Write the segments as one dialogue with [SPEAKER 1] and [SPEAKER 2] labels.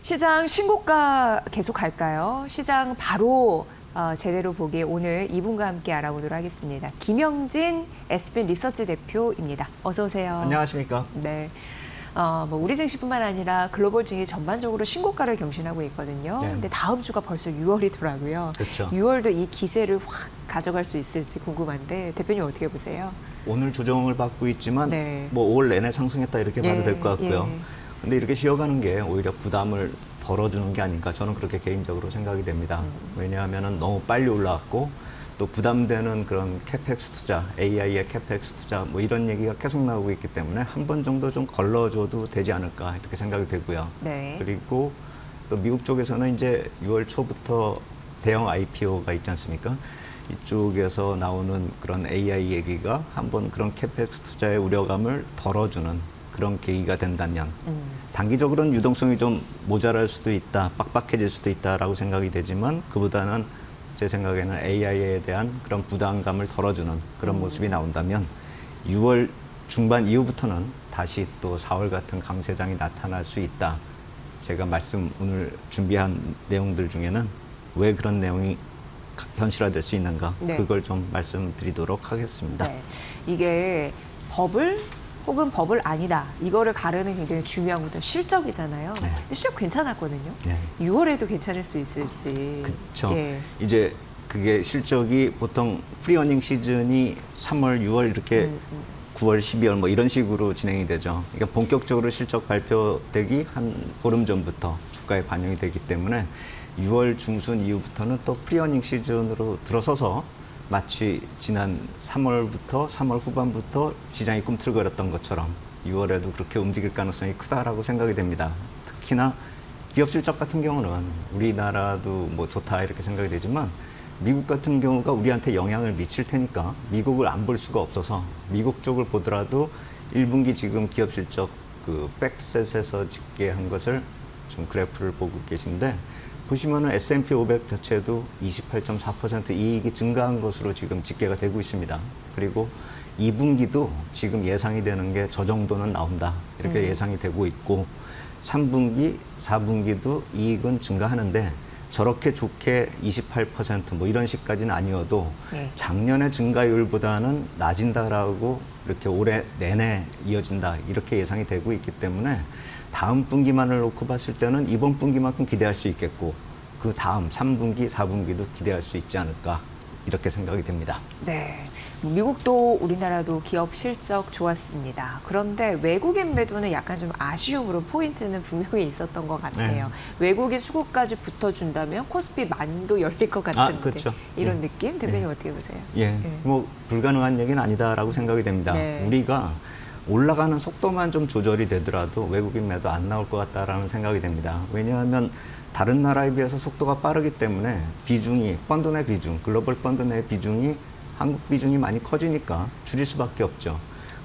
[SPEAKER 1] 시장 신고가 계속 갈까요? 시장 바로 제대로 보기에 오늘 이분과 함께 알아보도록 하겠습니다. 김영진 에스핀 리서치 대표입니다. 어서 오세요.
[SPEAKER 2] 안녕하십니까?
[SPEAKER 1] 네. 우리 증시뿐만 아니라 글로벌 증시 전반적으로 신고가를 경신하고 있거든요.
[SPEAKER 2] 네.
[SPEAKER 1] 근데 다음 주가 벌써 6월이더라고요.
[SPEAKER 2] 그렇죠.
[SPEAKER 1] 6월도 이 기세를 확 가져갈 수 있을지 궁금한데 대표님 어떻게 보세요?
[SPEAKER 2] 오늘 조정을 받고 있지만
[SPEAKER 1] 네.
[SPEAKER 2] 뭐 올 내내 상승했다 이렇게 봐도 될 것 같고요.
[SPEAKER 1] 예.
[SPEAKER 2] 근데 이렇게 쉬어가는 게 오히려 부담을 덜어주는 게 아닌가 저는 그렇게 개인적으로 생각이 됩니다. 왜냐하면 너무 빨리 올라왔고 또 부담되는 그런 캐펙스 투자, AI의 캐펙스 투자 뭐 이런 얘기가 계속 나오고 있기 때문에 한 번 정도 좀 걸러줘도 되지 않을까 이렇게 생각이 되고요.
[SPEAKER 1] 네.
[SPEAKER 2] 그리고 또 미국 쪽에서는 이제 6월 초부터 대형 IPO가 있지 않습니까? 이쪽에서 나오는 그런 AI 얘기가 한번 그런 캐펙스 투자의 우려감을 덜어주는 그런 계기가 된다면 단기적으로는 유동성이 좀 모자랄 수도 있다, 빡빡해질 수도 있다라고 생각이 되지만 그보다는 제 생각에는 AI에 대한 그런 부담감을 덜어주는 그런 모습이 나온다면 6월 중반 이후부터는 다시 또 4월 같은 강세장이 나타날 수 있다. 제가 오늘 준비한 내용들 중에는 왜 그런 내용이 현실화될 수 있는가
[SPEAKER 1] 네.
[SPEAKER 2] 그걸 좀 말씀드리도록 하겠습니다.
[SPEAKER 1] 네. 이게 버블 혹은 버블 아니다. 이거를 가르는 굉장히 중요한 것도 실적이잖아요.
[SPEAKER 2] 네.
[SPEAKER 1] 근데 실적 괜찮았거든요.
[SPEAKER 2] 네.
[SPEAKER 1] 6월에도 괜찮을 수 있을지.
[SPEAKER 2] 그렇죠.
[SPEAKER 1] 예.
[SPEAKER 2] 이제 그게 실적이 보통 프리어닝 시즌이 3월, 6월 이렇게 9월, 12월 뭐 이런 식으로 진행이 되죠. 그러니까 본격적으로 실적 발표되기 한 보름 전부터 주가에 반영이 되기 때문에 6월 중순 이후부터는 또 프리어닝 시즌으로 들어서서 마치 지난 3월부터 3월 후반부터 시장이 꿈틀거렸던 것처럼 6월에도 그렇게 움직일 가능성이 크다라고 생각이 됩니다. 특히나 기업 실적 같은 경우는 우리나라도 뭐 좋다 이렇게 생각이 되지만 미국 같은 경우가 우리한테 영향을 미칠 테니까 미국을 안 볼 수가 없어서 미국 쪽을 보더라도 1분기 지금 기업 실적 그 백셋에서 집계한 것을 좀 그래프를 보고 계신데 보시면은 S&P 500 자체도 28.4% 이익이 증가한 것으로 지금 집계가 되고 있습니다. 그리고 2분기도 지금 예상이 되는 게 저 정도는 나온다. 이렇게 예상이 되고 있고 3분기, 4분기도 이익은 증가하는데 저렇게 좋게 28% 이런 식까지는 아니어도
[SPEAKER 1] 네.
[SPEAKER 2] 작년의 증가율보다는 낮아진다라고 이렇게 올해 내내 이어진다. 이렇게 예상이 되고 있기 때문에 다음 분기만을 놓고 봤을 때는 이번 분기만큼 기대할 수 있겠고 그 다음 3분기, 4분기도 기대할 수 있지 않을까 이렇게 생각이 됩니다.
[SPEAKER 1] 네. 미국도 우리나라도 기업 실적 좋았습니다. 그런데 외국인 매도는 약간 좀 아쉬움으로 포인트는 분명히 있었던 것 같아요.
[SPEAKER 2] 네.
[SPEAKER 1] 외국인 수급까지 붙어준다면 코스피 만도 열릴 것 같은데
[SPEAKER 2] 그렇죠.
[SPEAKER 1] 이런
[SPEAKER 2] 네.
[SPEAKER 1] 느낌? 대표님 어떻게 보세요?
[SPEAKER 2] 예, 뭐 불가능한 얘기는 아니다라고 생각이 됩니다.
[SPEAKER 1] 네.
[SPEAKER 2] 우리가 올라가는 속도만 좀 조절이 되더라도 외국인 매도 안 나올 것 같다라는 생각이 됩니다. 왜냐하면 다른 나라에 비해서 속도가 빠르기 때문에 비중이 펀드 내 비중, 글로벌 펀드 내 비중이 한국 비중이 많이 커지니까 줄일 수밖에 없죠.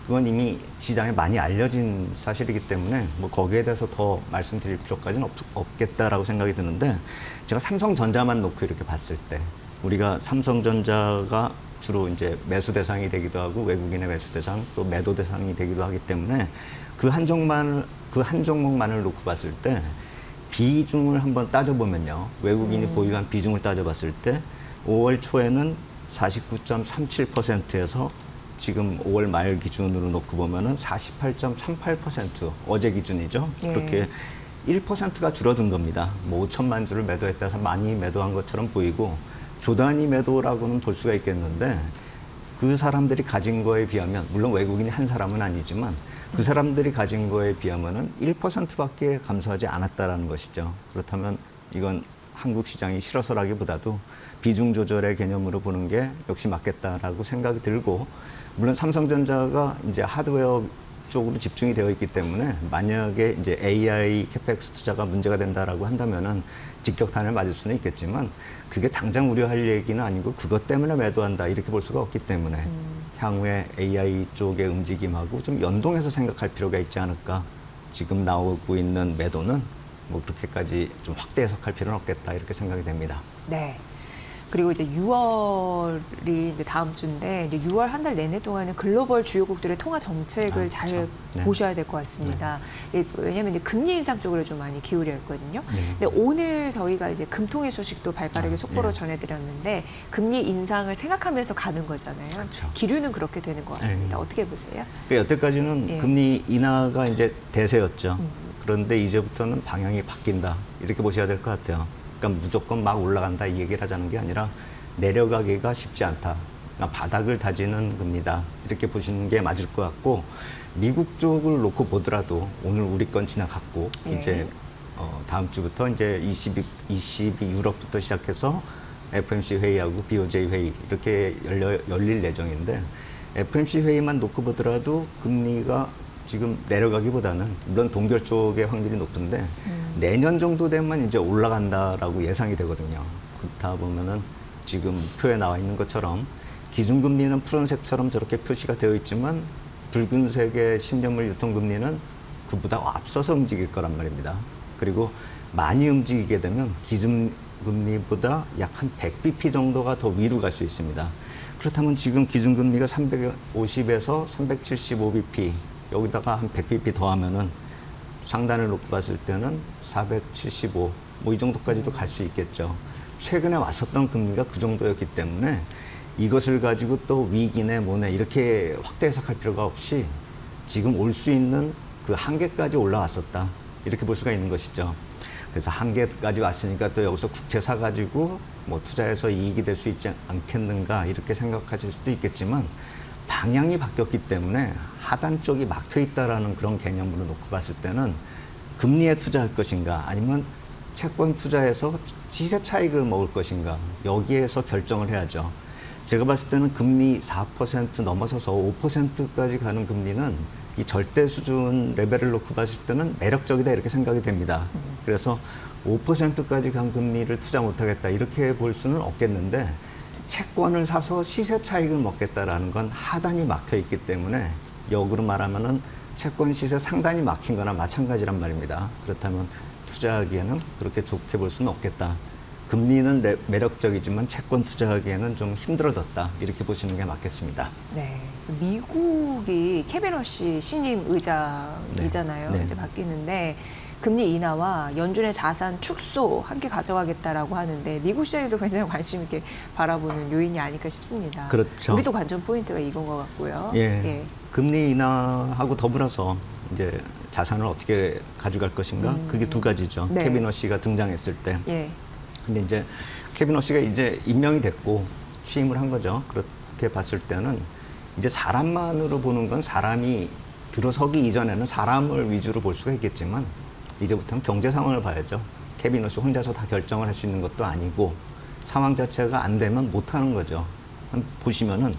[SPEAKER 2] 그건 이미 시장에 많이 알려진 사실이기 때문에 뭐 거기에 대해서 더 말씀드릴 필요까지는 없겠다라고 생각이 드는데 제가 삼성전자만 놓고 이렇게 봤을 때 우리가 삼성전자가 주로 이제 매수 대상이 되기도 하고 외국인의 매수 대상 또 매도 대상이 되기도 하기 때문에 그 한 종목만을 놓고 봤을 때 비중을 한번 따져보면요. 외국인이 보유한 비중을 따져봤을 때 5월 초에는 49.37%에서 지금 5월 말 기준으로 놓고 보면은 48.38% 어제 기준이죠.
[SPEAKER 1] 예.
[SPEAKER 2] 그렇게 1%가 줄어든 겁니다. 뭐 5천만 주를 매도했다 해서 많이 매도한 것처럼 보이고 조단위 매도라고는 볼 수가 있겠는데 그 사람들이 가진 거에 비하면 물론 외국인이 한 사람은 아니지만 그 사람들이 가진 거에 비하면은 1%밖에 감소하지 않았다라는 것이죠. 그렇다면 이건 한국 시장이 실어서라기보다도 비중 조절의 개념으로 보는 게 역시 맞겠다라고 생각이 들고 물론 삼성전자가 이제 하드웨어 쪽으로 집중이 되어 있기 때문에 만약에 이제 AI 캐펙스 투자가 문제가 된다라고 한다면은 직격탄을 맞을 수는 있겠지만 그게 당장 우려할 얘기는 아니고 그것 때문에 매도한다 이렇게 볼 수가 없기 때문에 향후에 AI 쪽의 움직임하고 좀 연동해서 생각할 필요가 있지 않을까. 지금 나오고 있는 매도는 뭐 그렇게까지 좀 확대 해석할 필요는 없겠다 이렇게 생각이 됩니다.
[SPEAKER 1] 네. 그리고 이제 6월이 이제 다음 주인데 이제 6월 한 달 내내 동안은 글로벌 주요국들의 통화 정책을 잘
[SPEAKER 2] 그렇죠. 네.
[SPEAKER 1] 보셔야 될 것 같습니다. 왜냐하면 이제 금리 인상 쪽으로 좀 많이 기울여 있거든요.
[SPEAKER 2] 네.
[SPEAKER 1] 근데 오늘 저희가 이제 금통위 소식도 발빠르게 속보로
[SPEAKER 2] 네.
[SPEAKER 1] 전해드렸는데 금리 인상을 생각하면서 가는 거잖아요.
[SPEAKER 2] 그렇죠.
[SPEAKER 1] 기류는 그렇게 되는 것 같습니다.
[SPEAKER 2] 네.
[SPEAKER 1] 어떻게 보세요?
[SPEAKER 2] 그러니까 여태까지는
[SPEAKER 1] 예.
[SPEAKER 2] 금리 인하가 이제 대세였죠. 그런데 이제부터는 방향이 바뀐다. 이렇게 보셔야 될 것 같아요. 그러니까 무조건 막 올라간다 이 얘기를 하자는 게 아니라 내려가기가 쉽지 않다. 그러니까 바닥을 다지는 금리다. 이렇게 보시는 게 맞을 것 같고 미국 쪽을 놓고 보더라도 오늘 우리 건 지나갔고
[SPEAKER 1] 예.
[SPEAKER 2] 이제 다음 주부터 이제 22 유럽부터 시작해서 FOMC 회의하고 BOJ 회의 이렇게 열릴 예정인데 FOMC 회의만 놓고 보더라도 금리가 지금 내려가기보다는 물론 동결 쪽의 확률이 높은데 내년 정도 되면 이제 올라간다라고 예상이 되거든요. 그렇다 보면은 지금 표에 나와 있는 것처럼 기준금리는 푸른색처럼 저렇게 표시가 되어 있지만 붉은색의 10년물 유통금리는 그보다 앞서서 움직일 거란 말입니다. 그리고 많이 움직이게 되면 기준금리보다 약 한 100bp 정도가 더 위로 갈 수 있습니다. 그렇다면 지금 기준금리가 350에서 375bp 여기다가 한 100bp 더하면은 상단을 놓고 봤을 때는 475 뭐 이 정도까지도 갈 수 있겠죠. 최근에 왔었던 금리가 그 정도였기 때문에 이것을 가지고 또 위기네 뭐네 이렇게 확대 해석할 필요가 없이 지금 올 수 있는 그 한계까지 올라왔었다. 이렇게 볼 수가 있는 것이죠. 그래서 한계까지 왔으니까 또 여기서 국채 사가지고 뭐 투자해서 이익이 될 수 있지 않겠는가 이렇게 생각하실 수도 있겠지만 방향이 바뀌었기 때문에 하단 쪽이 막혀 있다라는 그런 개념으로 놓고 봤을 때는 금리에 투자할 것인가 아니면 채권 투자해서 시세 차익을 먹을 것인가 여기에서 결정을 해야죠. 제가 봤을 때는 금리 4% 넘어서서 5%까지 가는 금리는 이 절대 수준 레벨을 놓고 봤을 때는 매력적이다 이렇게 생각이 됩니다. 그래서 5%까지 간 금리를 투자 못하겠다 이렇게 볼 수는 없겠는데 채권을 사서 시세 차익을 먹겠다라는 건 하단이 막혀 있기 때문에 역으로 말하면은 채권 시세 상단이 막힌 거나 마찬가지란 말입니다. 그렇다면 투자하기에는 그렇게 좋게 볼 수는 없겠다. 금리는 매력적이지만 채권 투자하기에는 좀 힘들어졌다. 이렇게 보시는 게 맞겠습니다.
[SPEAKER 1] 네. 미국이 케빈 허시 신임 의장이잖아요.
[SPEAKER 2] 네. 네.
[SPEAKER 1] 이제 바뀌는데 금리 인하와 연준의 자산 축소 함께 가져가겠다라고 하는데 미국 시장에서 굉장히 관심 있게 바라보는 요인이 아닐까 싶습니다.
[SPEAKER 2] 그렇죠.
[SPEAKER 1] 우리도 관전 포인트가 이건 것 같고요.
[SPEAKER 2] 예. 금리 인하하고 더불어서 이제 자산을 어떻게 가져갈 것인가 그게 두 가지죠.
[SPEAKER 1] 네.
[SPEAKER 2] 케빈 허시가 등장했을 때.
[SPEAKER 1] 예.
[SPEAKER 2] 근데 이제 케빈 허시가 이제 임명이 됐고 취임을 한 거죠. 그렇게 봤을 때는 이제 사람만으로 보는 건 사람이 들어서기 이전에는 사람을 위주로 볼 수가 있겠지만 이제부터는 경제 상황을 봐야죠. 케빈 허시 혼자서 다 결정을 할 수 있는 것도 아니고 상황 자체가 안 되면 못 하는 거죠. 보시면은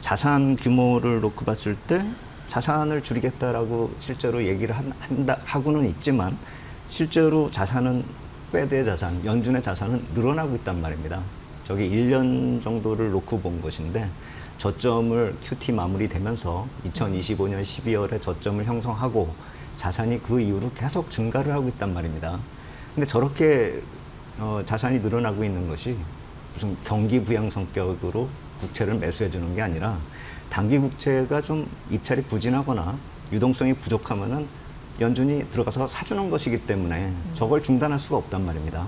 [SPEAKER 2] 자산 규모를 놓고 봤을 때 자산을 줄이겠다라고 실제로 얘기를 하고는 있지만 실제로 자산은 페드의 자산, 연준의 자산은 늘어나고 있단 말입니다. 저게 1년 정도를 놓고 본 것인데 저점을 QT 마무리되면서 2025년 12월에 저점을 형성하고 자산이 그 이후로 계속 증가를 하고 있단 말입니다. 근데 저렇게 자산이 늘어나고 있는 것이 무슨 경기 부양 성격으로 국채를 매수해 주는 게 아니라 단기 국채가 좀 입찰이 부진하거나 유동성이 부족하면은 연준이 들어가서 사주는 것이기 때문에 저걸 중단할 수가 없단 말입니다.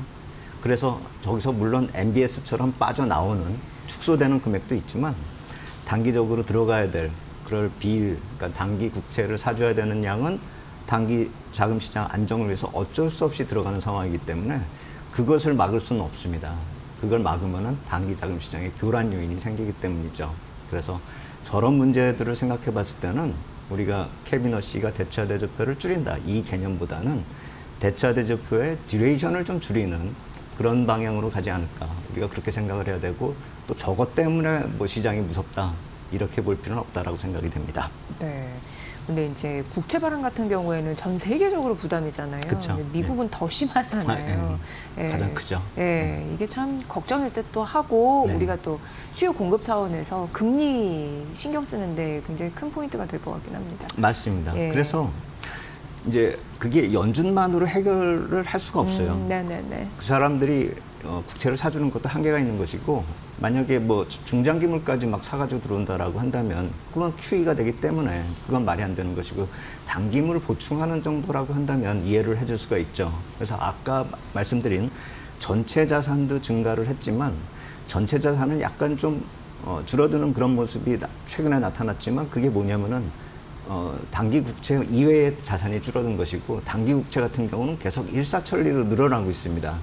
[SPEAKER 2] 그래서 저기서 물론 MBS처럼 빠져나오는 축소되는 금액도 있지만 단기적으로 들어가야 될 그럴 비일, 그러니까 단기 국채를 사줘야 되는 양은 단기 자금시장 안정을 위해서 어쩔 수 없이 들어가는 상황이기 때문에 그것을 막을 수는 없습니다. 그걸 막으면은 단기 자금시장에 교란 요인이 생기기 때문이죠. 그래서 저런 문제들을 생각해 봤을 때는 우리가 케빈 허시가 대차 대조표를 줄인다 이 개념보다는 대차 대조표의 듀레이션을 좀 줄이는 그런 방향으로 가지 않을까 우리가 그렇게 생각을 해야 되고 또 저것 때문에 뭐 시장이 무섭다 이렇게 볼 필요는 없다라고 생각이 됩니다.
[SPEAKER 1] 네. 근데 이제 국채 발행 같은 경우에는 전 세계적으로 부담이잖아요.
[SPEAKER 2] 그쵸.
[SPEAKER 1] 근데 미국은 더 심하잖아요.
[SPEAKER 2] 가장 크죠.
[SPEAKER 1] 예, 이게 참 걱정일 듯도 하고
[SPEAKER 2] 네.
[SPEAKER 1] 우리가 또 수요 공급 차원에서 금리 신경 쓰는데 굉장히 큰 포인트가 될 것 같긴 합니다.
[SPEAKER 2] 맞습니다.
[SPEAKER 1] 예.
[SPEAKER 2] 그래서 이제 그게 연준만으로 해결을 할 수가 없어요.
[SPEAKER 1] 네네네.
[SPEAKER 2] 그 사람들이 국채를 사주는 것도 한계가 있는 것이고, 만약에 뭐 중장기물까지 막 사가지고 들어온다라고 한다면 그건 QE가 되기 때문에 그건 말이 안 되는 것이고, 단기물 보충하는 정도라고 한다면 이해를 해줄 수가 있죠. 그래서 아까 말씀드린 전체 자산도 증가를 했지만 전체 자산은 약간 좀 줄어드는 그런 모습이 최근에 나타났지만, 그게 뭐냐면은 단기 국채 이외의 자산이 줄어든 것이고, 단기 국채 같은 경우는 계속 일사천리로 늘어나고 있습니다.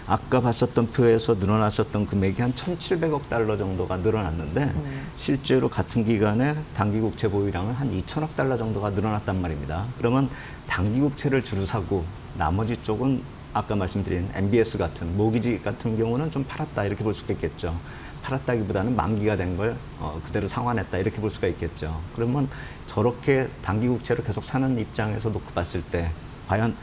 [SPEAKER 2] 아까 봤었던 표에서 늘어났었던 금액이 한 1,700억 달러 정도가 늘어났는데, 실제로 같은 기간에 단기 국채 보유량은 한 2,000억 달러 정도가 늘어났단 말입니다. 그러면 단기 국채를 주로 사고 나머지 쪽은 아까 말씀드린 MBS 같은 모기지 같은 경우는 좀 팔았다, 이렇게 볼 수가 있겠죠. 팔았다기보다는 만기가 된 걸 그대로 상환했다, 이렇게 볼 수가 있겠죠. 그러면 저렇게 단기 국채를 계속 사는 입장에서 놓고 봤을 때 과연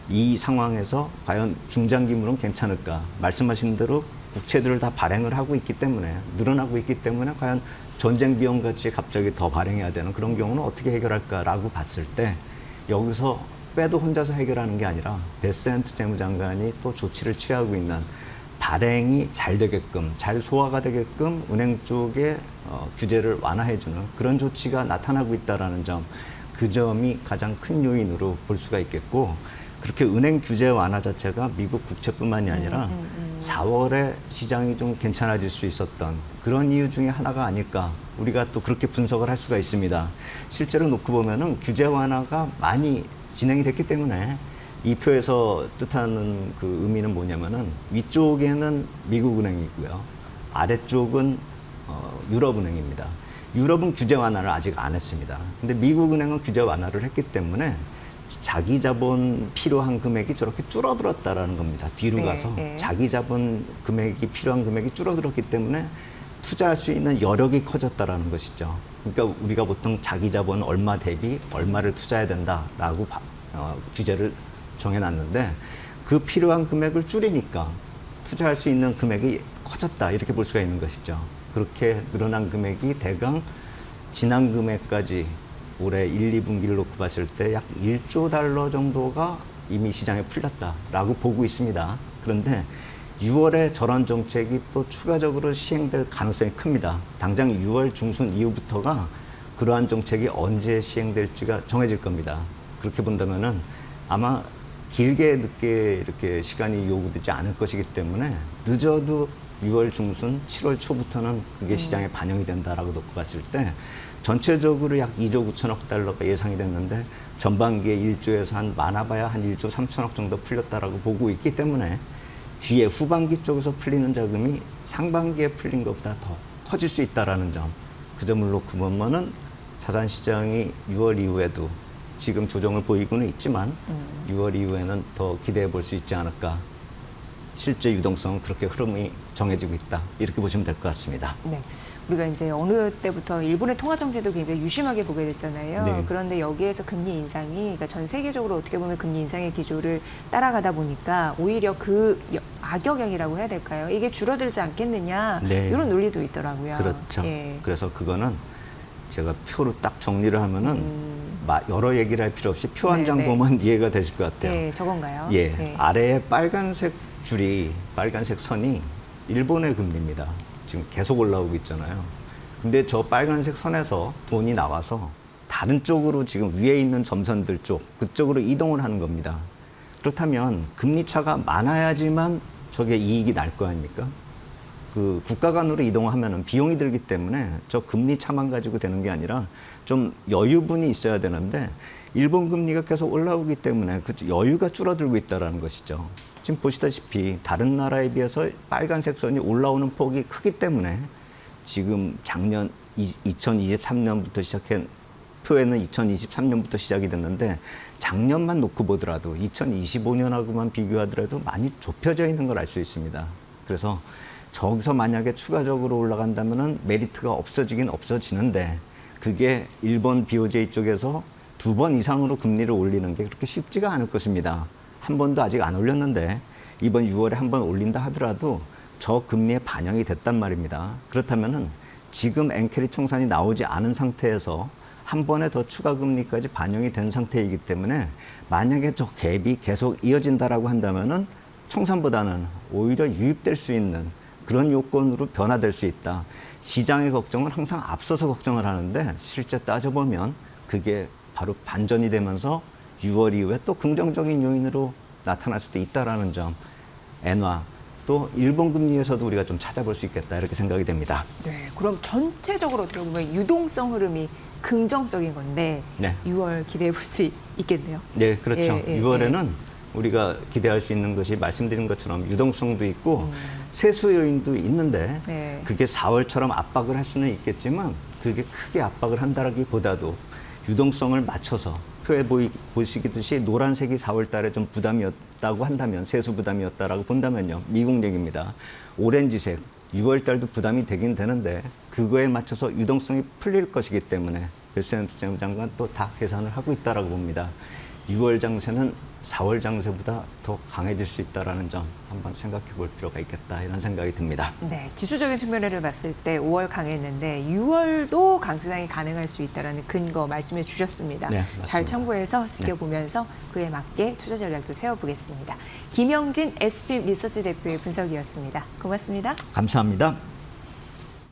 [SPEAKER 2] 이 상황에서 과연 중장기물은 괜찮을까? 말씀하신 대로 국채들을 다 발행을 하고 있기 때문에, 늘어나고 있기 때문에 과연 전쟁 비용 같이 갑자기 더 발행해야 되는 그런 경우는 어떻게 해결할까라고 봤을 때, 여기서 빼도 혼자서 해결하는 게 아니라 베센트 재무장관이 또 조치를 취하고 있는, 발행이 잘 되게끔, 잘 소화가 되게끔 은행 쪽에 규제를 완화해주는 그런 조치가 나타나고 있다는 점, 그 점이 가장 큰 요인으로 볼 수가 있겠고, 그렇게 은행 규제 완화 자체가 미국 국채뿐만이 아니라 4월에 시장이 좀 괜찮아질 수 있었던 그런 이유 중에 하나가 아닐까, 우리가 또 그렇게 분석을 할 수가 있습니다. 실제로 놓고 보면은 규제 완화가 많이 진행이 됐기 때문에, 이 표에서 뜻하는 그 의미는 뭐냐면은, 위쪽에는 미국은행이고요, 아래쪽은 유럽은행입니다. 유럽은 규제 완화를 아직 안 했습니다. 근데 미국은행은 규제 완화를 했기 때문에 자기 자본 필요한 금액이 저렇게 줄어들었다라는 겁니다. 뒤로 가서 자기 자본 금액이 필요한 금액이 줄어들었기 때문에 투자할 수 있는 여력이 커졌다라는 것이죠. 그러니까 우리가 보통 자기 자본 얼마 대비 얼마를 투자해야 된다라고 규제를 정해놨는데, 그 필요한 금액을 줄이니까 투자할 수 있는 금액이 커졌다, 이렇게 볼 수가 있는 것이죠. 그렇게 늘어난 금액이 대강 지난 금액까지 올해 1, 2분기를 놓고 봤을 때 약 1조 달러 정도가 이미 시장에 풀렸다라고 보고 있습니다. 그런데 6월에 저런 정책이 또 추가적으로 시행될 가능성이 큽니다. 당장 6월 중순 이후부터가 그러한 정책이 언제 시행될지가 정해질 겁니다. 그렇게 본다면은 아마 길게 늦게 이렇게 시간이 요구되지 않을 것이기 때문에, 늦어도 6월 중순, 7월 초부터는 그게 시장에 반영이 된다라고 놓고 봤을 때, 전체적으로 약 2조 9천억 달러가 예상이 됐는데, 전반기에 1조에서 한 많아봐야 한 1조 3천억 정도 풀렸다라고 보고 있기 때문에, 뒤에 후반기 쪽에서 풀리는 자금이 상반기에 풀린 것보다 더 커질 수 있다라는 점, 그 점을 놓고 보면은 자산시장이 6월 이후에도 지금 조정을 보이고는 있지만 6월 이후에는 더 기대해 볼 수 있지 않을까. 실제 유동성은 그렇게 흐름이 정해지고 있다, 이렇게 보시면 될 것 같습니다.
[SPEAKER 1] 네. 우리가 이제 어느 때부터 일본의 통화 정책도 굉장히 유심하게 보게 됐잖아요.
[SPEAKER 2] 네.
[SPEAKER 1] 그런데 여기에서 금리 인상이, 그러니까 전 세계적으로 어떻게 보면 금리 인상의 기조를 따라가다 보니까 오히려 그 악영향이라고 해야 될까요? 이게 줄어들지 않겠느냐,
[SPEAKER 2] 네.
[SPEAKER 1] 이런 논리도 있더라고요.
[SPEAKER 2] 그렇죠.
[SPEAKER 1] 예.
[SPEAKER 2] 그래서 그거는 제가 표로 딱 정리를 하면은 여러 얘기를 할 필요 없이 표 한 장
[SPEAKER 1] 네, 네.
[SPEAKER 2] 보면 이해가 되실 것 같아요.
[SPEAKER 1] 네, 저건가요?
[SPEAKER 2] 예,
[SPEAKER 1] 네.
[SPEAKER 2] 아래에 빨간색 줄이, 빨간색 선이 일본의 금리입니다. 지금 계속 올라오고 있잖아요. 근데 저 빨간색 선에서 돈이 나와서 다른 쪽으로, 지금 위에 있는 점선들 쪽, 그쪽으로 이동을 하는 겁니다. 그렇다면 금리 차가 많아야지만 저게 이익이 날 거 아닙니까? 그 국가 간으로 이동하면은 비용이 들기 때문에 저 금리 차만 가지고 되는 게 아니라 좀 여유분이 있어야 되는데, 일본 금리가 계속 올라오기 때문에 그 여유가 줄어들고 있다는 것이죠. 지금 보시다시피 다른 나라에 비해서 빨간색 선이 올라오는 폭이 크기 때문에, 지금 작년 2023년부터 시작한 표에는 2023년부터 시작이 됐는데, 작년만 놓고 보더라도 2025년하고만 비교하더라도 많이 좁혀져 있는 걸 알 수 있습니다. 그래서 저기서 만약에 추가적으로 올라간다면은 메리트가 없어지긴 없어지는데, 그게 일본 BOJ 쪽에서 2번 이상으로 금리를 올리는 게 그렇게 쉽지가 않을 것입니다. 한 번도 아직 안 올렸는데 이번 6월에 한 번 올린다 하더라도 저 금리에 반영이 됐단 말입니다. 그렇다면은 지금 엔캐리 청산이 나오지 않은 상태에서 한 번에 더 추가 금리까지 반영이 된 상태이기 때문에 만약에 저 갭이 계속 이어진다라고 한다면은 청산보다는 오히려 유입될 수 있는 그런 요건으로 변화될 수 있다. 시장의 걱정은 항상 앞서서 걱정을 하는데 실제 따져보면 그게 바로 반전이 되면서 6월 이후에 또 긍정적인 요인으로 나타날 수도 있다라는 점. 엔화 또 일본 금리에서도 우리가 좀 찾아볼 수 있겠다 이렇게 생각이 됩니다.
[SPEAKER 1] 네, 그럼 전체적으로 어떻게 보면 유동성 흐름이 긍정적인 건데
[SPEAKER 2] 네.
[SPEAKER 1] 6월 기대해 볼 수 있겠네요.
[SPEAKER 2] 네, 그렇죠.
[SPEAKER 1] 예, 예,
[SPEAKER 2] 6월에는 우리가 기대할 수 있는 것이 말씀드린 것처럼 유동성도 있고 세수 요인도 있는데
[SPEAKER 1] 네.
[SPEAKER 2] 그게 4월처럼 압박을 할 수는 있겠지만 그게 크게 압박을 한다라기보다도 유동성을 맞춰서 표에 보시듯이 노란색이 4월 달에 좀 부담이었다고 한다면 세수 부담이었다라고 본다면요. 미국 얘기입니다. 오렌지색 6월 달도 부담이 되긴 되는데 그거에 맞춰서 유동성이 풀릴 것이기 때문에 벨센 장관 또 다 계산을 하고 있다라고 봅니다. 6월 장세는 4월 장세보다 더 강해질 수 있다라는 점 한번 생각해 볼 필요가 있겠다 이런 생각이 듭니다.
[SPEAKER 1] 네, 지수적인 측면을 봤을 때 5월 강했는데 6월도 강세장이 가능할 수 있다는 근거 말씀해 주셨습니다.
[SPEAKER 2] 네,
[SPEAKER 1] 잘
[SPEAKER 2] 맞습니다.
[SPEAKER 1] 참고해서 지켜보면서 그에 맞게 투자 전략도 세워보겠습니다. 김영진 SP 리서치 대표의 분석이었습니다. 고맙습니다.
[SPEAKER 2] 감사합니다.